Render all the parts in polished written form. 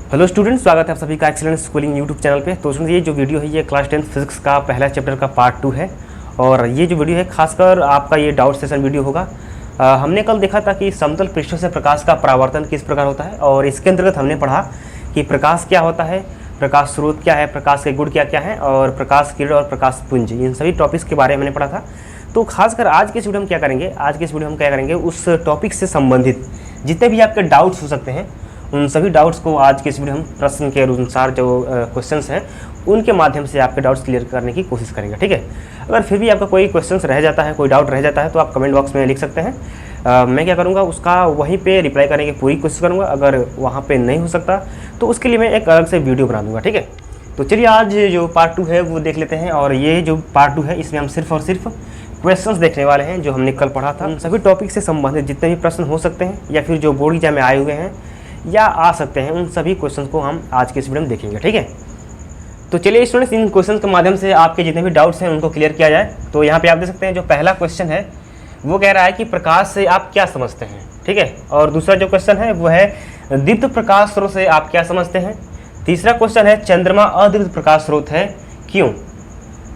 Hello students, स्वागत है आप सभी का एक्सीलेंट स्कूलिंग यूट्यूब चैनल पे। तो ये जो वीडियो है ये क्लास 10 फिजिक्स का पहला चैप्टर का पार्ट 2 है और ये जो वीडियो है खासकर आपका ये डाउट सेशन वीडियो होगा। हमने कल देखा था कि समतल पृष्ठों से प्रकाश का परावर्तन किस प्रकार होता है और इसके अंतर्गत हमने पढ़ा कि प्रकाश क्या होता है, प्रकाश स्रोत क्या है, प्रकाश के गुण क्या क्या हैं और प्रकाश किरण और प्रकाश पुंज, इन सभी टॉपिक्स के बारे में हमने पढ़ा था। तो खासकर आज के इस वीडियो में क्या करेंगे, आज के इस वीडियो में क्या करेंगे, उस टॉपिक से संबंधित जितने भी आपके डाउट्स हो सकते हैं उन सभी डाउट्स को आज के इस वीडियो हम प्रश्न के अनुसार जो क्वेश्चंस हैं उनके माध्यम से आपके डाउट्स क्लियर करने की कोशिश करेंगे। ठीक है, अगर फिर भी आपका कोई क्वेश्चंस रह जाता है, कोई डाउट रह जाता है तो आप कमेंट बॉक्स में लिख सकते हैं। मैं क्या करूँगा, उसका वहीं पे रिप्लाई करने की पूरी कोशिश करूँगा। अगर वहाँ पे नहीं हो सकता तो उसके लिए मैं एक अलग से वीडियो बना दूँगा। ठीक है, तो चलिए आज जो पार्ट 2 है वो देख लेते हैं। और ये जो पार्ट 2 है इसमें हम सिर्फ और सिर्फ क्वेश्चंस देखने वाले हैं जो हमने कल पढ़ा था। उन सभी टॉपिक से संबंधित जितने भी प्रश्न हो सकते हैं या फिर जो बोर्ड एग्जाम में आए हुए हैं या आ सकते हैं, उन सभी क्वेश्चंस को हम आज के इस वीडियो में देखेंगे। ठीक है, तो चलिए स्टूडेंट्स, इन क्वेश्चंस के माध्यम से आपके जितने भी डाउट्स हैं उनको क्लियर किया जाए। तो यहाँ पे आप देख सकते हैं जो पहला क्वेश्चन है वो कह रहा है कि प्रकाश से आप क्या समझते हैं। ठीक है, और दूसरा जो क्वेश्चन है वो है दीप्त प्रकाश स्रोत से आप क्या समझते हैं। तीसरा क्वेश्चन है चंद्रमा अदीप्त प्रकाश स्रोत है, क्यों।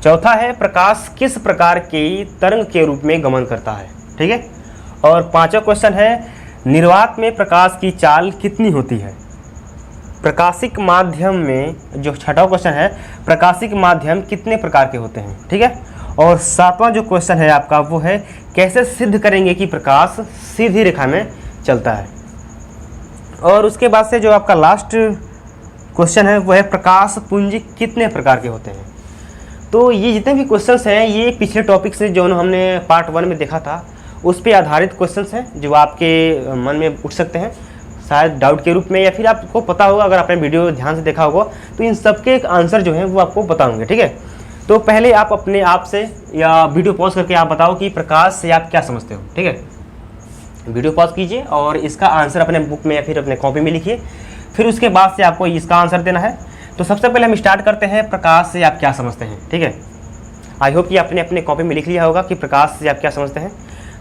चौथा है प्रकाश किस प्रकार की तरंग के रूप में गमन करता है। ठीक है, और पांचवा क्वेश्चन है निर्वात में प्रकाश की चाल कितनी होती है। प्रकाशिक माध्यम में जो छठा क्वेश्चन है, प्रकाशिक माध्यम कितने प्रकार के होते हैं। ठीक है, और सातवां जो क्वेश्चन है आपका वो है कैसे सिद्ध करेंगे कि प्रकाश सीधी रेखा में चलता है। और उसके बाद से जो आपका लास्ट क्वेश्चन है वो है प्रकाश पुंज कितने प्रकार के होते हैं। तो ये जितने भी क्वेश्चंस हैं ये पिछले टॉपिक से जो हमने पार्ट 1 में देखा था उस पे आधारित क्वेश्चंस हैं जो आपके मन में उठ सकते हैं शायद डाउट के रूप में, या फिर आपको पता होगा अगर आपने वीडियो ध्यान से देखा होगा तो इन सब के आंसर जो हैं वो आपको बताऊंगे। ठीक है, तो पहले आप अपने आप से या वीडियो पॉज करके आप बताओ कि प्रकाश से आप क्या समझते हो। ठीक है, वीडियो पॉज कीजिए और इसका आंसर अपने बुक में या फिर अपने कॉपी में लिखिए। फिर उसके बाद से आपको इसका आंसर देना है। तो सबसे पहले हम स्टार्ट करते हैं प्रकाश से आप क्या समझते हैं। ठीक है, आई होप कि आपने अपने कॉपी में लिख लिया होगा कि प्रकाश से आप क्या समझते हैं।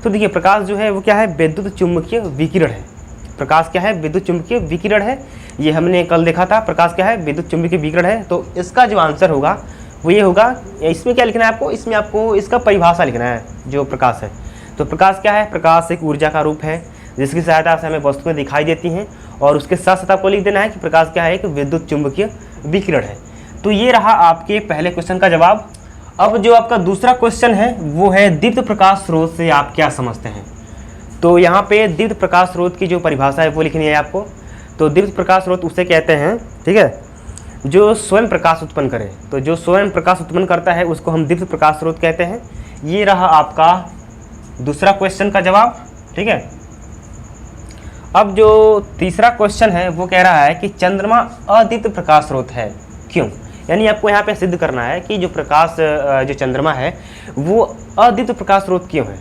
तो देखिए प्रकाश जो है वो क्या है, विद्युत चुम्बकीय विकिरण है। प्रकाश क्या है, विद्युत चुम्बकीय विकिरण है। ये हमने कल देखा था, प्रकाश क्या है, विद्युत चुम्बकीय विकिरण है। तो इसका जो आंसर होगा वो ये होगा। इसमें क्या लिखना है आपको, इसमें आपको इसका परिभाषा लिखना है जो प्रकाश है। तो प्रकाश क्या है, प्रकाश एक ऊर्जा का रूप है जिसकी सहायता से हमें वस्तुएं दिखाई देती हैं। और उसके साथ साथ आपको लिख देना है कि प्रकाश क्या है, एक विद्युत चुम्बकीय विकिरण है। तो ये रहा आपके पहले क्वेश्चन का जवाब। अब जो आपका दूसरा क्वेश्चन है वो है दीप्त प्रकाश स्रोत से आप क्या समझते हैं। तो यहाँ पे दीप्त प्रकाश स्रोत की जो परिभाषा है वो लिखनी है आपको। तो दीप्त प्रकाश स्रोत उसे कहते हैं, ठीक है, जो स्वयं प्रकाश उत्पन्न करे। तो जो स्वयं प्रकाश उत्पन्न करता है उसको हम दीप्त प्रकाश स्रोत कहते हैं। ये रहा आपका दूसरा क्वेश्चन का जवाब। ठीक है, अब जो तीसरा क्वेश्चन है वो कह रहा है कि चंद्रमा अदीप्त प्रकाश स्रोत है, क्यों। यानी आपको यहाँ पे सिद्ध करना है कि जो प्रकाश जो चंद्रमा है वो अदीप्त प्रकाश स्रोत क्यों है।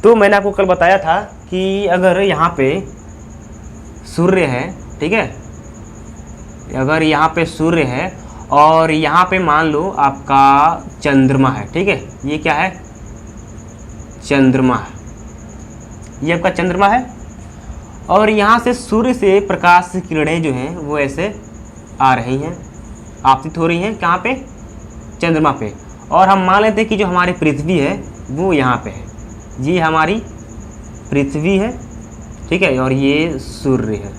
तो मैंने आपको कल बताया था कि अगर यहाँ पे सूर्य है, ठीक है, अगर यहाँ पे सूर्य है और यहाँ पे मान लो आपका चंद्रमा है। ठीक है, ये क्या है, चंद्रमा है, ये आपका चंद्रमा है। और यहाँ से सूर्य से प्रकाश की किरणें जो हैं वो ऐसे आ रही हैं, आपतित हो रही हैं कहाँ पे, चंद्रमा पे। और हम मान लेते हैं कि जो हमारी पृथ्वी है वो यहाँ पे है, ये हमारी पृथ्वी है। ठीक है, और ये सूर्य है।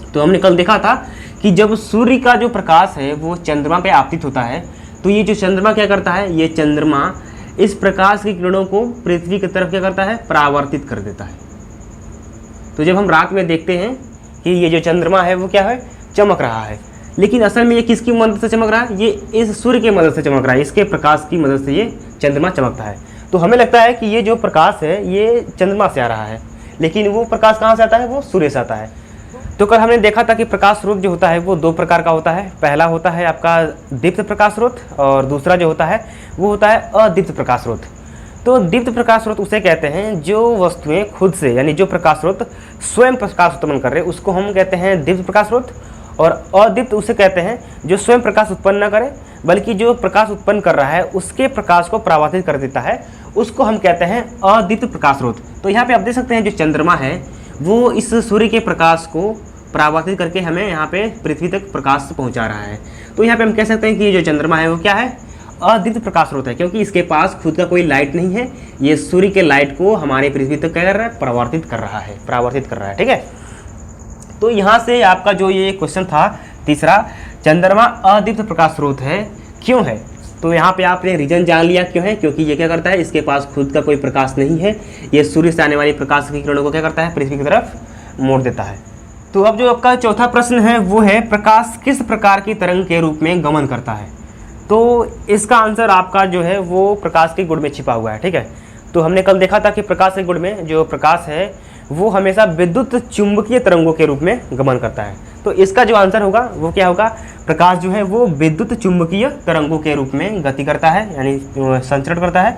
तो हमने कल देखा था कि जब सूर्य का जो प्रकाश है वो चंद्रमा पे आपतित होता है तो ये जो चंद्रमा क्या करता है, ये चंद्रमा इस प्रकाश की किरणों को पृथ्वी की तरफ क्या करता है, परावर्तित कर देता है। तो जब हम रात में देखते हैं कि ये जो चंद्रमा है वो क्या है, चमक रहा है, लेकिन असल में ये किसकी मदद से चमक रहा है, ये इस सूर्य की मदद से चमक रहा है, इसके प्रकाश की मदद से ये चंद्रमा चमकता है। तो हमें लगता है कि ये जो प्रकाश है ये चंद्रमा से आ रहा है, लेकिन वो प्रकाश कहाँ से आता है, वो सूर्य से आता है। तो कल हमने देखा था कि प्रकाश स्रोत जो होता है वो दो प्रकार का होता है। पहला होता है आपका दीप्त प्रकाश स्रोत और दूसरा जो होता है वो होता है अदीप्त प्रकाश स्रोत। तो दीप्त प्रकाश स्रोत उसे कहते हैं जो वस्तुएं खुद से, यानी जो प्रकाश स्रोत स्वयं प्रकाश उत्पन्न कर रहे हैं उसको हम कहते हैं दीप्त प्रकाश स्रोत। और अदीप्त उसे कहते हैं जो स्वयं प्रकाश उत्पन्न न करे बल्कि जो प्रकाश उत्पन्न कर रहा है उसके प्रकाश को परावर्तित कर देता है, उसको हम कहते हैं अदीप्त प्रकाश स्रोत। तो यहाँ पे आप देख सकते हैं जो चंद्रमा है वो इस सूर्य के प्रकाश को परावर्तित करके हमें यहाँ पे पृथ्वी तक प्रकाश पहुँचा रहा है। तो यहाँ पे हम कह सकते हैं कि ये जो चंद्रमा है वो क्या है, अदीप्त प्रकाश स्रोत है, क्योंकि इसके पास खुद का कोई लाइट नहीं है। ये सूर्य के लाइट को हमारे पृथ्वी तक क्या कर रहा है, परावर्तित कर रहा है। ठीक है, तो यहाँ से आपका जो ये क्वेश्चन था तीसरा, चंद्रमा अदीप्त प्रकाश स्रोत है, क्यों है? तो यहाँ पे आपने रीजन जान लिया क्यों है, क्योंकि ये क्या करता है, इसके पास खुद का कोई प्रकाश नहीं है। ये सूर्य से आने वाली प्रकाश की किरणों को क्या करता है, पृथ्वी की तरफ मोड़ देता है। तो अब जो आपका चौथा प्रश्न है वो है, प्रकाश किस प्रकार की तरंग के रूप में गमन करता है? तो इसका आंसर आपका जो है वो प्रकाश के गुण में छिपा हुआ है। ठीक है, तो हमने कल देखा था कि प्रकाश के गुण में जो प्रकाश है वो हमेशा विद्युत चुंबकीय तरंगों के रूप में गमन करता है। तो इसका जो आंसर होगा वो क्या होगा, प्रकाश जो है वो विद्युत चुंबकीय तरंगों के रूप में गति करता है, यानी संचरण करता है।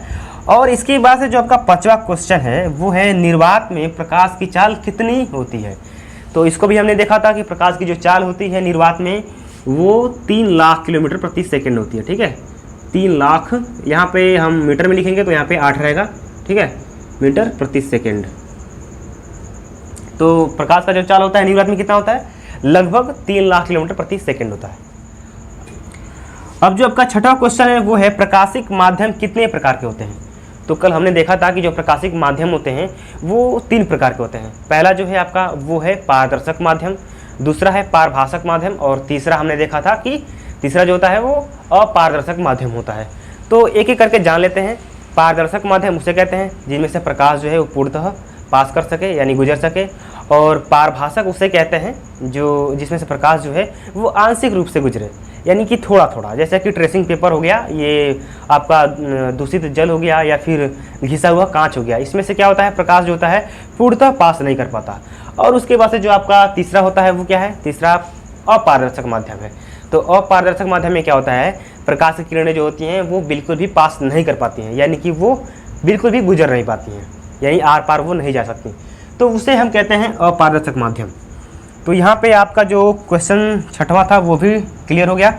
और इसके बाद से जो आपका पांचवा क्वेश्चन है वो है, निर्वात में प्रकाश की चाल कितनी होती है? तो इसको भी हमने देखा था कि प्रकाश की जो चाल होती है निर्वात में वो 3 लाख किलोमीटर प्रति सेकंड होती है। ठीक है, 3 लाख, यहाँ पे हम मीटर में लिखेंगे तो यहाँ पे 8 रहेगा। ठीक है, मीटर प्रति सेकंड। तो प्रकाश का जो चाल होता है निर्वात में कितना होता है, लगभग 3 लाख किलोमीटर प्रति सेकंड होता है। अब जो आपका छठा क्वेश्चन है वो है, प्रकाशिक माध्यम कितने प्रकार के होते हैं? तो कल हमने देखा था कि जो प्रकाशिक माध्यम होते हैं वो 3 प्रकार के होते हैं। पहला जो है आपका वो है पारदर्शक माध्यम, दूसरा है पारभाषक माध्यम, और तीसरा हमने देखा था कि तीसरा जो होता है वो अपारदर्शक माध्यम होता है। तो एक एक करके जान लेते हैं। पारदर्शक माध्यम उसे कहते हैं जिनमें से प्रकाश जो है वो पूर्णतः पास कर सके, यानी गुजर सके। और पारभाषक उसे कहते हैं जो जिसमें से प्रकाश जो है वो आंशिक रूप से गुजरे, यानी कि थोड़ा थोड़ा, जैसे कि ट्रेसिंग पेपर हो गया, ये आपका दूषित जल हो गया, या फिर घिसा हुआ कांच हो गया। इसमें से क्या होता है, प्रकाश जो होता है पूर्णतः पास नहीं कर पाता। और उसके बाद से जो आपका तीसरा होता है वो क्या है, तीसरा अपारदर्शक माध्यम है। तो अपारदर्शक माध्यम में क्या होता है, प्रकाश की किरणें जो होती हैं वो बिल्कुल भी पास नहीं कर पाती हैं, यानी कि वो बिल्कुल भी गुजर नहीं पाती हैं, यानी आर पार वो नहीं जा सकती। तो उसे हम कहते हैं अपारदर्शक माध्यम। तो यहाँ पे आपका जो क्वेश्चन छठवां था वो भी क्लियर हो गया।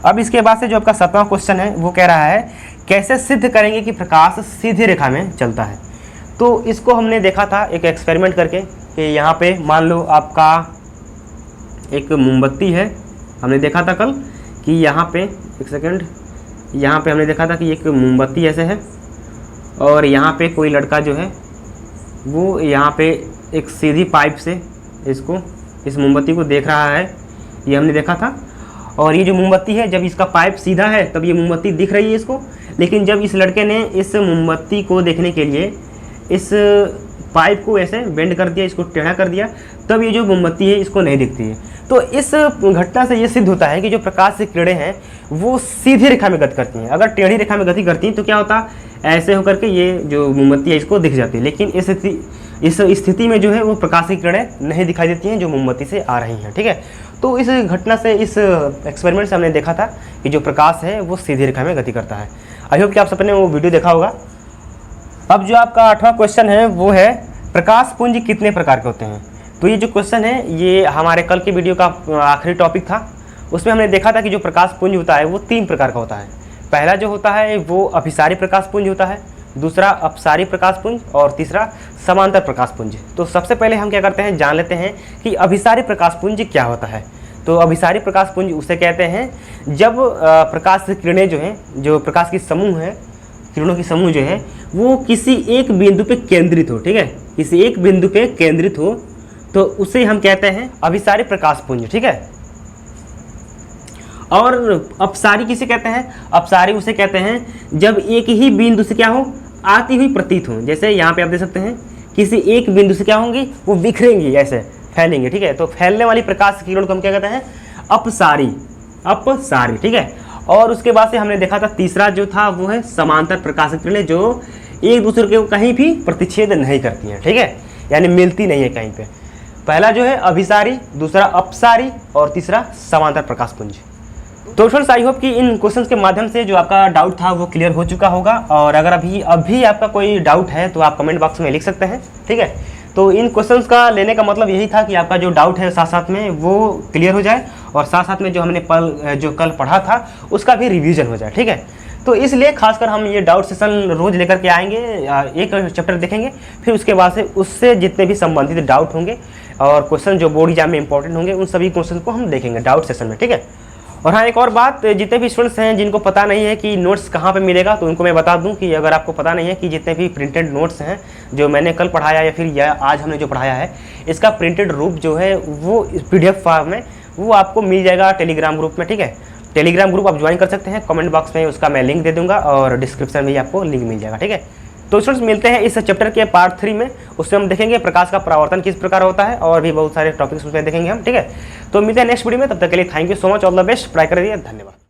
अब इसके बाद से जो आपका 7वां क्वेश्चन है वो कह रहा है, कैसे सिद्ध करेंगे कि प्रकाश सीधी रेखा में चलता है? तो इसको हमने देखा था एक एक्सपेरिमेंट करके कि यहाँ पे मान लो आपका एक मोमबत्ती है, हमने देखा था कल कि यहाँ पे एक सेकेंड, यहाँ पे हमने देखा था कि एक मोमबत्ती ऐसे है, और यहाँ पे कोई लड़का जो है वो यहाँ पे एक सीधी पाइप से इस मोमबत्ती को देख रहा है, ये हमने देखा था। और ये जो मोमबत्ती है, जब इसका पाइप सीधा है तब ये मोमबत्ती दिख रही है इसको, लेकिन जब इस लड़के ने इस मोमबत्ती को देखने के लिए इस पाइप को ऐसे बेंड कर दिया, इसको टेढ़ा कर दिया, तब ये जो मोमबत्ती है इसको नहीं दिखती है। तो इस घटना से ये सिद्ध होता है कि जो प्रकाश की किरणें हैं वो सीधी रेखा में गति करती हैं। अगर टेढ़ी रेखा में गति करती हैं तो क्या होता, ऐसे होकर के ये जो मोमबत्ती है इसको दिख जाती है, लेकिन इस स्थिति में जो है वो प्रकाश की किरणें नहीं दिखाई देती हैं जो मोमबत्ती से आ रही हैं। ठीक है, तो इस घटना से, इस एक्सपेरिमेंट से हमने देखा था कि जो प्रकाश है वो सीधी रेखा में गति करता है। आई होप कि आप सबने वो वीडियो देखा होगा। अब जो आपका 8वां क्वेश्चन है वो है, प्रकाश पुंज कितने प्रकार के होते हैं? तो ये जो क्वेश्चन है ये हमारे कल के वीडियो का आखिरी टॉपिक था, उसमें हमने देखा था कि जो प्रकाश पुंज होता है वो 3 प्रकार का होता है। पहला जो होता है वो अभिसारी प्रकाश पुंज होता है, दूसरा अपसारी प्रकाश पुंज, और तीसरा समांतर प्रकाश पुंज। तो सबसे पहले हम क्या करते हैं, जान लेते हैं कि अभिसारी प्रकाश पुंज क्या होता है। तो अभिसारी प्रकाश पुंज उसे कहते हैं जब प्रकाश की किरणें जो हैं, जो प्रकाश की समूह है, किरणों की समूह जो है वो किसी एक बिंदु पे केंद्रित हो। ठीक है, किसी एक बिंदु पे केंद्रित हो तो उसे हम कहते हैं अभिसारी प्रकाश पुंज। ठीक है, और अपसारी किसे कहते हैं, अपसारी उसे कहते हैं जब एक ही बिंदु से क्या हो, आती हुई प्रतीत हो। जैसे यहाँ पे आप देख सकते हैं किसी एक बिंदु से क्या होंगी, वो बिखरेंगी, ऐसे फैलेंगे। ठीक है, तो फैलने वाली प्रकाश की किरण को हम क्या कहते हैं, अपसारी, अपसारी। ठीक है, और उसके बाद से हमने देखा था तीसरा जो था वो है समांतर प्रकाश की किरणें, जो एक दूसरे के कहीं भी प्रतिच्छेद नहीं करती हैं। ठीक है, यानी मिलती नहीं है कहीं पे। पहला जो है अभिसारी, दूसरा अपसारी, और तीसरा समांतर प्रकाश पुंज। तो फ्रेंड्स आई होप कि इन क्वेश्चंस के माध्यम से जो आपका डाउट था वो क्लियर हो चुका होगा। और अगर अभी आपका कोई डाउट है तो आप कमेंट बॉक्स में लिख सकते हैं। ठीक है, तो इन क्वेश्चंस का लेने का मतलब यही था कि आपका जो डाउट है साथ साथ में वो क्लियर हो जाए, और साथ साथ में जो हमने कल पढ़ा था उसका भी रिवीजन हो जाए। ठीक है, तो इसलिए खासकर हम ये डाउट सेशन रोज़ लेकर के आएंगे, एक चैप्टर देखेंगे, फिर उसके बाद से उससे जितने भी संबंधित डाउट होंगे और क्वेश्चन जो बोर्ड एग्जाम में इंपॉर्टेंट होंगे उन सभी क्वेश्चन को हम देखेंगे डाउट सेशन में, ठीक है। और हाँ, एक और बात, जितने भी स्टूडेंट्स हैं जिनको पता नहीं है कि नोट्स कहाँ पे मिलेगा, तो उनको मैं बता दूं कि अगर आपको पता नहीं है कि जितने भी प्रिंटेड नोट्स हैं जो मैंने कल पढ़ाया या फिर आज हमने जो पढ़ाया है, इसका प्रिंटेड रूप जो है वो PDF फॉर्म में वो आपको मिल जाएगा टेलीग्राम ग्रुप में, ठीक है। टेलीग्राम ग्रुप आप ज्वाइन कर सकते हैं, कमेंट बॉक्स में उसका मैं लिंक दे दूंगा और डिस्क्रिप्शन में ही आपको लिंक मिल जाएगा, ठीक है। तो स्टूडेंट्स मिलते हैं इस चैप्टर के पार्ट 3 में, उसमें हम देखेंगे प्रकाश का परावर्तन किस प्रकार होता है और भी बहुत सारे टॉपिक्स उसमें देखेंगे हम, ठीक है। तो मिलते हैं नेक्स्ट वीडियो में, तब तक के लिए thank you so much, all the best, try करिए, धन्यवाद।